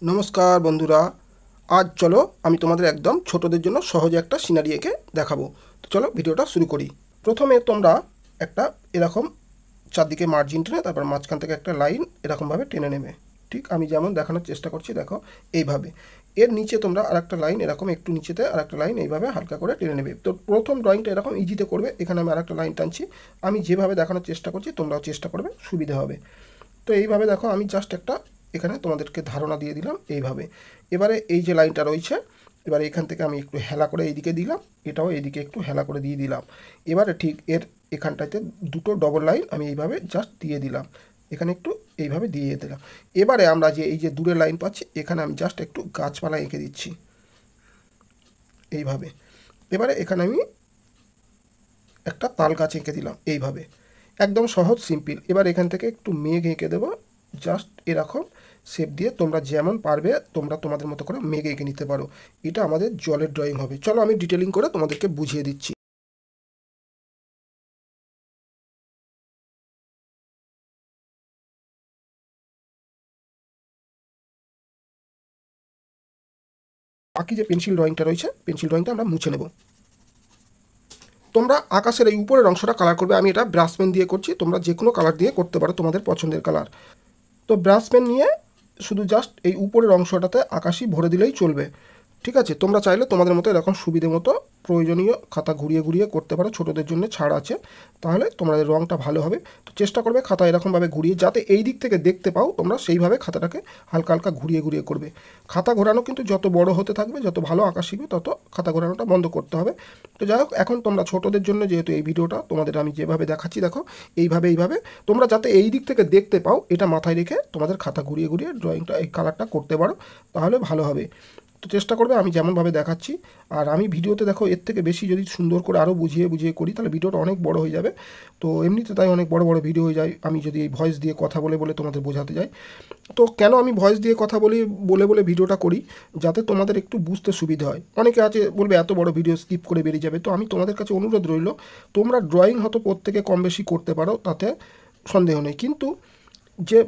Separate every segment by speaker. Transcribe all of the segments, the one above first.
Speaker 1: नमस्कार बंधुरा आज चलो आमी तुम्हादेर एकदम छोटोदेर जोन्नो सहजे एकटा सिनारि एঁকে देखाबो। तो चलो भिडियोटा शुरू करी। प्रथमे तोमरा एकटा एरकम चारदिके मार्जिन टेने तारपर माझखान थेके एकटा लाइन एरकम भावे टेने नेবে। ठीक आमी जेमन देखानोर चेष्टा करछि देखो এইভাবে। एर नीचे तोमरा आरेकटा लाइन एरकम एकटू नीचेते आरेकटा लाइन এইভাবে हालका करे टेने नेবে। तो प्रथम ड्रয়িংটা एरकम इजिते करबे। एखाने आमी आरेकटा लाइन टानछि। आमी जेभाবে देखानोर चेष्टा करछि तोमराও चेष्टा करबे सुविधा होबे। तो এইভাবে देखो आमी জাস্ট একটা এখানে তোমাদেরকে ধারণা দিয়ে দিলাম এইভাবে। এবারে এই যে লাইনটা রয়েছে এবারে এখান থেকে আমি একটু হেলা করে এইদিকে দিলাম, এটাও এইদিকে একটু হেলা করে দিয়ে দিলাম। এবারে ঠিক এর এখানটাতে দুটো ডবল লাইন আমি এইভাবে জাস্ট দিয়ে দিলাম, এখানে একটু এইভাবে দিয়ে দিলাম। এবারে আমরা যে এই যে দূরের লাইন পাচ্ছি এখানে আমি জাস্ট একটু গাছপালা এঁকে দিচ্ছি এইভাবে। এবারে এখানে আমি একটা তাল গাছ এঁকে দিলাম এইভাবে, একদম সহজ সিম্পল। এবার এখান থেকে একটু মেঘ এঁকে দেবো জাস্ট এরকম শেপ দিয়ে। তোমরা যেমন পারবে তোমরা তোমাদের মতো করে মেঘ এঁকে নিতে পারো। এটা আমাদের জলের ড্রয়িং হবে। চলো আমি ডিটেলিং করে তোমাদেরকে বুঝিয়ে দিচ্ছি। বাকি যে পেন্সিল ড্রয়িংটা রয়েছে পেন্সিল ড্রয়িংটা আমরা মুছে নেব। তোমরা আকাশের এই উপরের অংশটা কালার করবে। আমি এটা ব্রাশ পেন দিয়ে করছি, তোমরা যে কোনো কালার দিয়ে করতে পারো তোমাদের পছন্দের কালার। তো ব্রাশ পেন নিয়ে শুধু জাস্ট এই উপরের অংশটাতে আকাশি ভরে দিলেই চলবে। ঠিক আছে, তোমরা চাইলে তোমাদের মতো এরকম সুবিধে মতো প্রয়োজনীয় খাতা ঘুরিয়ে ঘুরিয়ে করতে পারো, ছোটোদের জন্য ছাড় আছে, তাহলে তোমাদের রঙটা ভালো হবে। তো চেষ্টা করবে খাতা এরকমভাবে ঘুরিয়ে যাতে এই দিক থেকে দেখতে পাও, তোমরা সেইভাবে খাতাটাকে হালকা হালকা ঘুরিয়ে ঘুরিয়ে করবে। খাতা ঘোরানো কিন্তু যত বড় হতে থাকবে, যত ভালো আঁকা শিখবে, তত খাতা ঘোরানোটা বন্ধ করতে হবে। তো যাই হোক, এখন তোমরা ছোটোদের জন্য যেহেতু এই ভিডিওটা তোমাদের আমি যেভাবে দেখাচ্ছি দেখো এইভাবে তোমরা যাতে এই দিক থেকে দেখতে পাও এটা মাথায় রেখে তোমাদের খাতা ঘুরিয়ে ঘুরিয়ে ড্রয়িংটা এই কালারটা করতে পারো, তাহলে ভালো হবে। তো চেষ্টা করবে আমি যেমনভাবে দেখাচ্ছি। আর আমি ভিডিওতে দেখো এর থেকে বেশি যদি সুন্দর করে আরও বুঝিয়ে বুঝিয়ে করি তাহলে ভিডিওটা অনেক বড় হয়ে যাবে। তো এমনিতে তাই অনেক বড় বড় ভিডিও হয়ে যায় আমি যদি এই ভয়েস দিয়ে কথা বলে বলে তোমাদের বোঝাতে যাই। তো কেন আমি ভয়েস দিয়ে কথা বলে ভিডিওটা করি, যাতে তোমাদের একটু বুঝতে সুবিধা হয়। অনেকে আছে বলবে এত বড় ভিডিও স্কিপ করে বেরিয়ে যাবে। তো আমি তোমাদের কাছে অনুরোধ রইল, তোমরা ড্রয়িং হয়তো প্রত্যেকে কম বেশি করতে পারো, তাতে সন্দেহ নেই, কিন্তু যে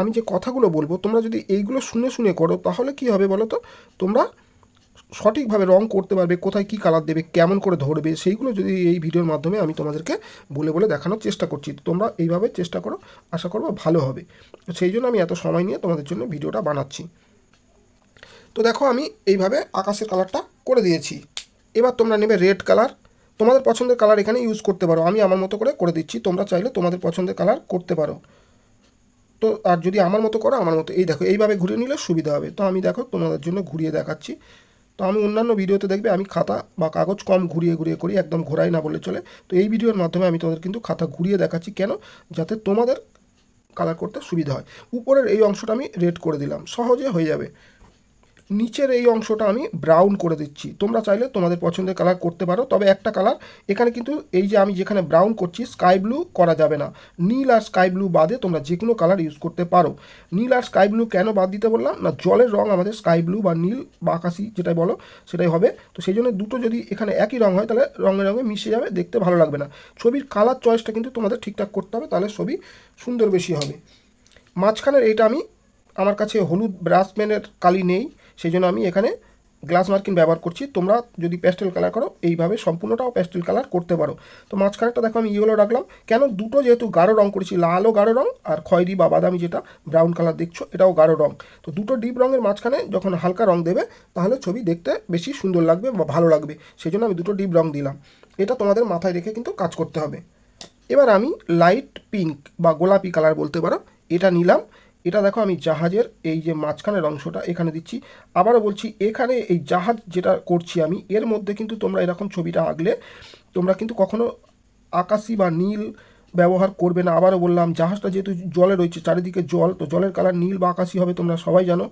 Speaker 1: আমি যে কথাগুলো বলবো তোমরা যদি এইগুলো শুনে শুনে করো তাহলে কি হবে বলো তো, তোমরা সঠিকভাবে রং করতে পারবে, কোথায় কি কালার দেবে, কেমন করে ধরবে, সেইগুলো যদি এই ভিডিওর মাধ্যমে আমি তোমাদেরকে বলে বলে দেখানোর চেষ্টা করছি। তোমরা এইভাবে চেষ্টা করো, আশা করবো ভালো হবে। তো সেই জন্য আমি এত সময় নিয়ে তোমাদের জন্য ভিডিওটা বানাচ্ছি। তো দেখো আমি এইভাবে আকাশের কালারটা করে দিয়েছি। এবার তোমরা নেবে রেড কালার, তোমাদের পছন্দের কালার এখানে ইউজ করতে পারো। আমি আমার মতো করে দিচ্ছি, তোমরা চাইলে তোমাদের পছন্দের কালার করতে পারো। তো আর যদি আমার মতো করো আমার মতো, এই দেখো এইভাবে ঘুরিয়ে নিলে সুবিধা হবে। তো আমি দেখো তোমাদের জন্য ঘুরিয়ে দেখাচ্ছি। তো আমি অন্যান্য ভিডিওতে দেখবে আমি খাতা বা কাগজ কম ঘুরিয়ে ঘুরিয়ে করি, একদম ঘোরাই না বলে চলে। তো এই ভিডিওর মাধ্যমে আমি তোমাদের কিন্তু খাতা ঘুরিয়ে দেখাচ্ছি, কেন, যাতে তোমাদের কালার করতে সুবিধা হয়। উপরের এই অংশটা আমি রেড করে দিলাম, সহজে হয়ে যাবে। নিচের এই অংশটা আমি ব্রাউন করে দিচ্ছি। তোমরা চাইলে তোমাদের পছন্দের কালার করতে পারো, তবে একটা কালার এখানে কিন্তু এই যে আমি যেখানে ব্রাউন করছি স্কাই ব্লু করা যাবে না। নীল আর স্কাই ব্লু বাদে তোমরা যে কোনো কালার ইউজ করতে পারো। নীল আর স্কাই ব্লু কেন বাদ দিতে বললাম না, জলের রং আমাদের স্কাই ব্লু বা নীল বা আকাশি যেটাই বলো সেটাই হবে। তো সেই জন্য দুটো যদি এখানে একই রং হয় তাহলে রঙে রঙে মিশে যাবে, দেখতে ভালো লাগবে না। ছবির কালার চয়েসটা কিন্তু তোমাদের ঠিকঠাক করতে হবে, তাহলে ছবি সুন্দর বেশি হবে। মাঝখানের এইটা আমি, আমার কাছে হলুদ ব্রাশ পেনের কালি নেই, সেই জন্য আমি এখানে গ্লাস মার্কিন ব্যবহার করছি। তোমরা যদি প্যাস্টেল কালার করো এইভাবে সম্পূর্ণটাও প্যাস্টেল কালার করতে পারো। তো মাঝখানেরটা দেখো আমি ইয়েলো রাখলাম, কেন, দুটো যেহেতু গাঢ় রং করেছি, লালও গাঢ় রং আর খয়েরি বা বাদামি যেটা ব্রাউন কালার দেখছো এটাও গাঢ় রং। তো দুটো ডিপ রঙের মাঝখানে যখন হালকা রং দেবে তাহলে ছবি দেখতে বেশি সুন্দর লাগবে বা ভালো লাগবে, সেই জন্য আমি দুটো ডিপ রং দিলাম। এটা তোমাদের মাথায় রেখে কিন্তু কাজ করতে হবে। এবার আমি লাইট পিঙ্ক বা গোলাপি কালার বলতে পারো, এটা নিলাম। এটা দেখো আমি জাহাজের এই যে মাঝখানের অংশটা এখানে দিচ্ছি। আবারও বলছি, এখানে এই জাহাজ যেটা করছি আমি, এর মধ্যে কিন্তু তোমরা এরকম ছবিটা আঁকলে তোমরা কিন্তু কখনো আকাশি বা নীল ব্যবহার করবে না। আবারও বললাম, জাহাজটা যেহেতু জলে রয়েছে, চারিদিকে জল, তো জলের কালার নীল বা আকাশি হবে, তোমরা সবাই জানো।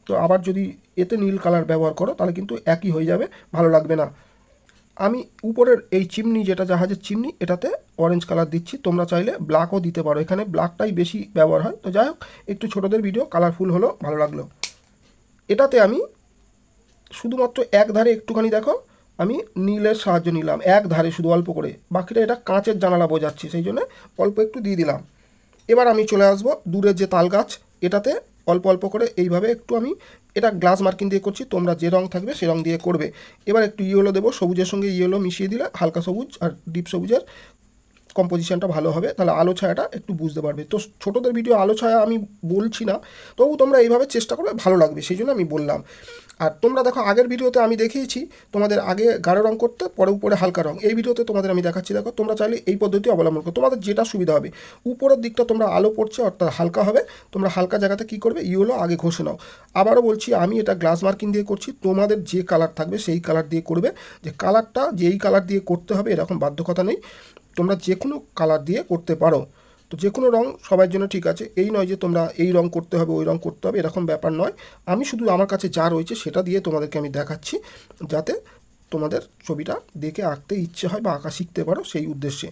Speaker 1: তো আবার যদি এতে নীল কালার ব্যবহার করো তাহলে কিন্তু একই হয়ে যাবে, ভালো লাগবে না। আমি উপরের এই চিমনি যেটা জাহাজের চিমনি এটাতে অরেঞ্জ কালার দিচ্ছি, তোমরা চাইলে ব্ল্যাকও দিতে পারো, এখানে ব্ল্যাকটাই বেশি ব্যবহার হয়। তো যাই হোক, একটু ছোটোদের ভিডিও কালারফুল হলো, ভালো লাগলো। এটাতে আমি শুধুমাত্র এক ধারে একটুখানি দেখো আমি নীলের সাহায্য নিলাম, এক ধারে শুধু অল্প করে, বাকিটা এটা কাঁচের জানালা বোঝাচ্ছি সেই জন্য অল্প একটু দিয়ে দিলাম। এবার আমি চলে আসবো দূরের যে তাল গাছ, এটাতে অল্প অল্প করে এইভাবে একটু আমি এটা গ্লাস মার্কিং দিয়ে করছি, তোমরা যে রং থাকবে সে রং দিয়ে করবে। এবার একটু ইয়েলো দেবো, সবুজের সঙ্গে ইয়েলো মিশিয়ে দিলে হালকা সবুজ আর ডিপ সবুজের কম্পোজিশনটা ভালো হবে, তাহলে আলো ছায়াটা একটু বুঝতে পারবে। তো ছোটোদের ভিডিও আলো ছায়া আমি বলছি না, তবু তোমরা এইভাবে চেষ্টা করবে, ভালো লাগবে, সেই জন্য আমি বললাম। আর তোমরা দেখো আগের ভিডিওতে আমি দেখিয়েছি তোমাদের আগে গাঢ় রং করতে, পরে উপরে হালকা রং। এই ভিডিওতে তোমাদের আমি দেখাচ্ছি, দেখো তোমরা চাইলে এই পদ্ধতি অবলম্বন করো, তোমাদের যেটা সুবিধা হবে। উপরের দিকটা তোমরা আলো পড়ছে অর্থাৎ হালকা হবে, তোমরা হালকা জায়গাতে কী করবে, ইয়েলো আগে ঘষে নাও। আবারও বলছি, আমি এটা গ্লাস মার্কিং দিয়ে করছি, তোমাদের যে কালার থাকবে সেই কালার দিয়ে করবে। যে কালারটা যেই কালার দিয়ে করতে হবে এরকম বাধ্যকতা নেই, তোমরা যে কোনো কালার দিয়ে করতে পারো। তো যে কোনো রং সবার জন্য ঠিক আছে, এই নয় যে তোমরা এই রং করতে হবে ওই রং করতে হবে, এরকম ব্যাপার নয়। আমি শুধু আমার কাছে যা রয়েছে সেটা দিয়ে তোমাদেরকে আমি দেখাচ্ছি, যাতে তোমাদের ছবিটা দেখে আঁকতে ইচ্ছে হয় বা আঁকা শিখতে পারো, সেই উদ্দেশ্যে।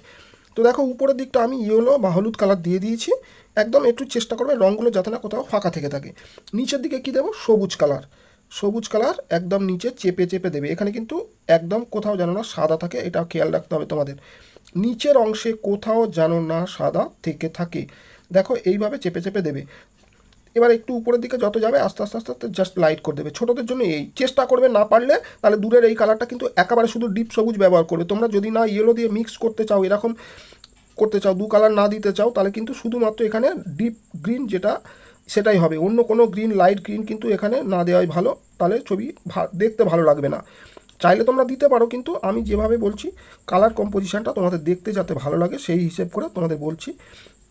Speaker 1: তো দেখো উপরের দিকটা আমি ইয়েলো বা হলুদ কালার দিয়ে দিয়েছি, একদম একটু চেষ্টা করবে রঙগুলো যাতে না কোথাও ফাঁকা থেকে থাকে। নিচের দিকে কি দেবো, সবুজ কালার, সবুজ কালার একদম নিচে চেপে চেপে দেবে। এখানে কিন্তু একদম কোথাও যেন না সাদা থাকে, এটা খেয়াল রাখতে হবে তোমাদের। নিচের অংশে কোথাও যেন না সাদা থেকে থাকে, দেখো এইভাবে চেপে চেপে দেবে। এবার একটু উপরের দিকে যত যাবে আস্তে আস্তে আস্তে আস্তে জাস্ট লাইট করে দেবে। ছোটোদের জন্য এই চেষ্টা করবে, না পারলে তাহলে দূরের এই কালারটা কিন্তু একেবারে শুধু ডিপ সবুজ ব্যবহার করবে। তোমরা যদি না ইয়েলো দিয়ে মিক্স করতে চাও, এরকম করতে চাও, দু কালার না দিতে চাও, তাহলে কিন্তু শুধুমাত্র এখানে ডিপ গ্রিন যেটা সেটাই হবে, অন্য কোনো গ্রিন লাইট গ্রিন কিন্তু এখানে না দেওয়াই ভালো, তাহলে ছবি দেখতে ভালো লাগবে না। চাইলে তোমরা দিতে পারো, কিন্তু আমি যেভাবে বলছি কালার কম্পোজিশনটা তোমাদের দেখতে যাতে ভালো লাগে সেই হিসেব করে তোমাদের বলছি।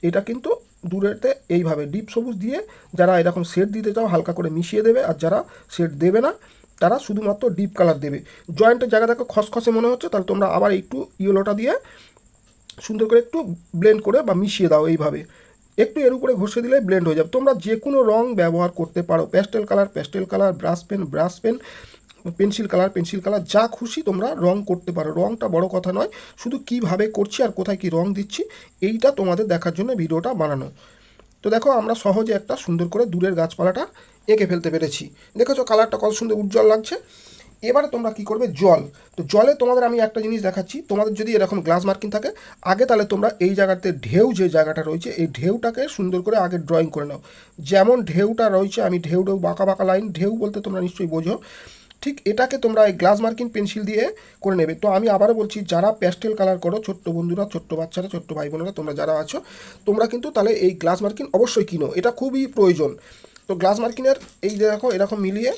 Speaker 1: এটা কিন্তু দূরেতে এইভাবে ডিপ সবুজ দিয়ে যারা এরকম শেড দিতে চাও হালকা করে মিশিয়ে দেবে, আর যারা শেড দেবে না তারা শুধুমাত্র ডিপ কালার দেবে। জয়েন্টের জায়গা দেখো খসখসে মনে হচ্ছে, তাহলে তোমরা আবার একটু ইয়েলোটা দিয়ে সুন্দর করে একটু ব্লেন্ড করে বা মিশিয়ে দাও, এইভাবে একটু এর উপরে ঘষে দিলে ব্লেন্ড হয়ে যাবে। তোমরা যে কোনো রং ব্যবহার করতে পারো, pastel colour, brush pen, pencil colour, যা খুশি তোমরা রং করতে পারো। রংটা বড় কথা নয়, শুধু কিভাবে করছি আর কোথায় কি রং দিচ্ছি এইটা তোমাদের দেখার জন্য ভিডিওটা বানানো। তো দেখো আমরা সহজে একটা সুন্দর করে দূরের গাছপালাটা এঁকে ফেলতে পেরেছি। দেখেছো কালারটা কত সুন্দর উজ্জ্বল লাগছে। এবারে তোমরা কি করবে, জল। তো জলে তোমাদের আমি একটা জিনিস দেখাচ্ছি, তোমাদের যদি এরকম গ্লাস মার্কিং থাকে আগে, তাহলে তোমরা এই জায়গাতে ঢেউ যে জায়গাটা রয়েছে এই ঢেউটাকে সুন্দর করে আগে ড্রয়িং করে নাও। যেমন ঢেউটা রয়েছে, আমি ঢেউ বাঁকা বাঁকা লাইন, ঢেউ বলতে তোমরা নিশ্চয়ই বোঝো, ঠিক এটাকে তোমরা এই গ্লাস মার্কিং পেন্সিল দিয়ে করে নেবে। তো আমি আবারও বলছি, যারা প্যাস্টেল কালার করো, ছোট্ট বন্ধুরা, ছোট্ট বাচ্চারা, ছোট্ট ভাই বোনেরা, তোমরা যারা আছো, তোমরা কিন্তু তাহলে এই গ্লাস মার্কিং অবশ্যই কিনো, এটা খুবই প্রয়োজন। তো গ্লাস মার্কিংয়ের এই দেখো এরকম মিলিয়ে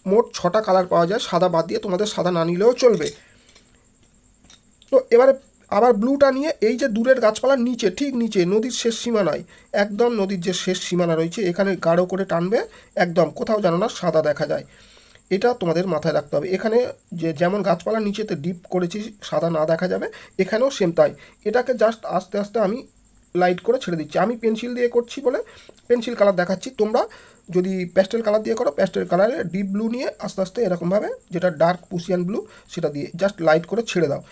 Speaker 1: মোট 6টা কালার পাওয়া যায়, সাদা বাদ দিয়ে, তোমাদের সাদা না নিলেও চলবে। তো এবারে আবার ব্লুটা নিয়ে এই যে দূরের গাছপালার নিচে, ঠিক নিচে নদীর শেষ সীমানায়, একদম নদীর যে শেষ সীমানা রয়েছে এখানে গাঢ় করে টানবে, একদম কোথাও যেন না সাদা দেখা যায়, এটা তোমাদের মাথায় রাখতে হবে। এখানে যে যেমন গাছপালার নিচেতে ডিপ করেছি সাদা না দেখা যাবে, এখানেও সেম তাই। এটাকে জাস্ট আস্তে আস্তে আমি লাইট করে ছেড়ে দিচ্ছি। আমি পেন্সিল দিয়ে করছি বলে পেন্সিল কালার দেখাচ্ছি, তোমরা যদি প্যাস্টেল কালার দিয়ে করো প্যাস্টেল কালারে ডিপ ব্লু নিয়ে আস্তে আস্তে এরকমভাবে, যেটা ডার্ক পুসিয়ান ব্লু, সেটা দিয়ে জাস্ট লাইট করে ছেড়ে দাও।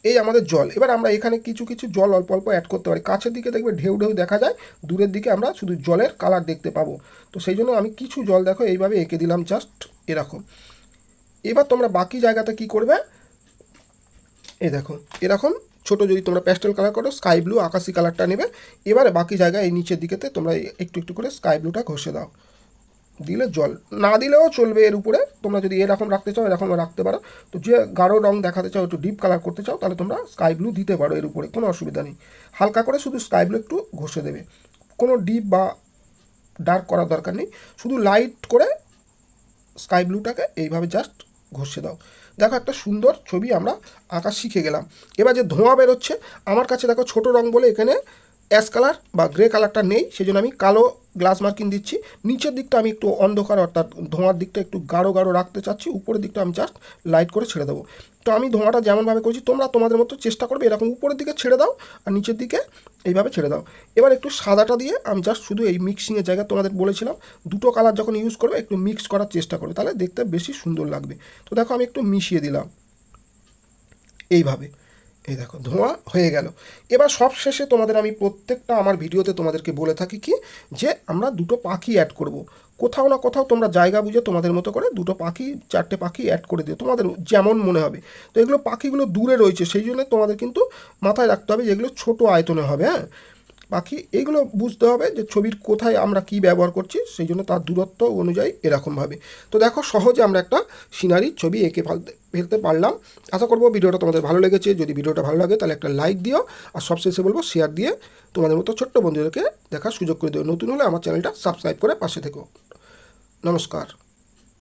Speaker 1: এই আমাদের জল। এবার আমরা এখানে কিছু কিছু জল অল্প অল্প অ্যাড করতে পারি। কাছের দিকে দেখবে ঢেউ ঢেউ দেখা যায়, দূরের দিকে আমরা শুধু জলের কালার দেখতে পাবো। তো সেই জন্য আমি কিছু জল দেখো এইভাবে এঁকে দিলাম, জাস্ট এরকম। এবার তোমরা বাকি জায়গাতে কি করবে, এই দেখো এরকম ছোটো যদি তোমরা প্যাস্টেল কালার করো, স্কাই ব্লু আকাশি কালারটা নেবে। এবারে বাকি জায়গায় এই নিচের দিকেতে তোমরা একটু একটু করে স্কাই ব্লুটা ঘষে দাও, দিলে জল, না দিলেও চলবে। এর উপরে তোমরা যদি এরকম রাখতে চাও এরকম রাখতে পারো। তো যে গাঢ় রং দেখাতে চাও, একটু ডিপ কালার করতে চাও, তাহলে তোমরা স্কাই ব্লু দিতে পারো এর উপরে, কোনো অসুবিধা নেই। হালকা করে শুধু স্কাই ব্লু একটু ঘষে দেবে, কোনো ডিপ বা ডার্ক করার দরকার নেই, শুধু লাইট করে স্কাই ব্লুটাকে এইভাবে জাস্ট ঘষে দাও। দেখো একটা সুন্দর ছবি আমরা আঁকা শিখে গেলাম। এবার যে ধোঁয়া বেরোচ্ছে, আমার কাছে দেখো ছোট রং বলে এখানে অ্যাশ কালার বা গ্রে কালারটা নেই, সেই জন্য আমি কালো গ্লাস মার্কিং দিচ্ছি। নিচের দিকটা আমি একটু অন্ধকার অর্থাৎ ধোঁয়ার দিকটা একটু গাঢ় গাঢ় রাখতে চাচ্ছি, উপরের দিকটা আমি জাস্ট লাইট করে ছেড়ে দেবো। তো আমি ধোঁয়াটা যেমনভাবে করছি তোমরা তোমাদের মতো চেষ্টা করবে, এরকম উপরের দিকে ছেড়ে দাও আর নিচের দিকে এইভাবে ছেড়ে দাও। এবার একটু সাদাটা দিয়ে আমি জাস্ট শুধু এই মিক্সিংয়ের জায়গায়, তোমাদের বলেছিলাম দুটো কালার যখন ইউজ করবে একটু মিক্স করার চেষ্টা করবে, তাহলে দেখতে বেশি সুন্দর লাগবে। তো দেখো আমি একটু মিশিয়ে দিলাম এইভাবে, এই দেখো ধোঁয়া হয়ে গেল। এবার সব শেষে তোমাদের আমি প্রত্যেকটা আমার ভিডিওতে তোমাদেরকে বলে থাকি কি, যে আমরা দুটো পাখি অ্যাড করব। কোথাও না কোথাও তোমরা জায়গা বুঝে তোমাদের মতো করে দুটো পাখি, চারটে পাখি অ্যাড করে দিও তোমাদের যেমন মনে হবে। তো এগুলো পাখিগুলো দূরে রয়েছে, সেই জন্য তোমাদের কিন্তু মাথায় রাখতে হবে যে এগুলো ছোটো আয়তনে হবে, হ্যাঁ। বাকি এইগুলো বুঝতে হবে যে ছবির কোথায় আমরা কি ব্যবহার করছি, সেই জন্য তার দূরত্ব অনুযায়ী এরকমভাবে। তো দেখো সহজে আমরা একটা সিনারির ছবি এঁকে ফেলতে পারলাম। আশা করবো ভিডিওটা তোমাদের ভালো লেগেছে। যদি ভিডিওটা ভালো লাগে তাহলে একটা লাইক দিও, আর সবশেষে বলবো শেয়ার দিয়ে তোমাদের মতো ছোট্ট বন্ধুদেরকে দেখার সুযোগ করে দিও। নতুন হলে আমার চ্যানেলটা সাবস্ক্রাইব করে পাশে থেকো। নমস্কার।